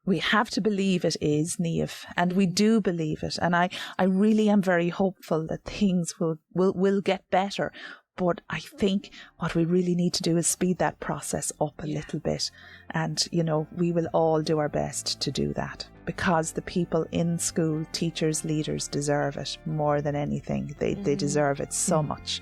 We have to believe it is, Niamh, and we do believe it. And I really am very hopeful that things will get better. But I think what we really need to do is speed that process up a little bit. And, you know, we will all do our best to do that, because the people in school, teachers, leaders, deserve it more than anything. They deserve it so much.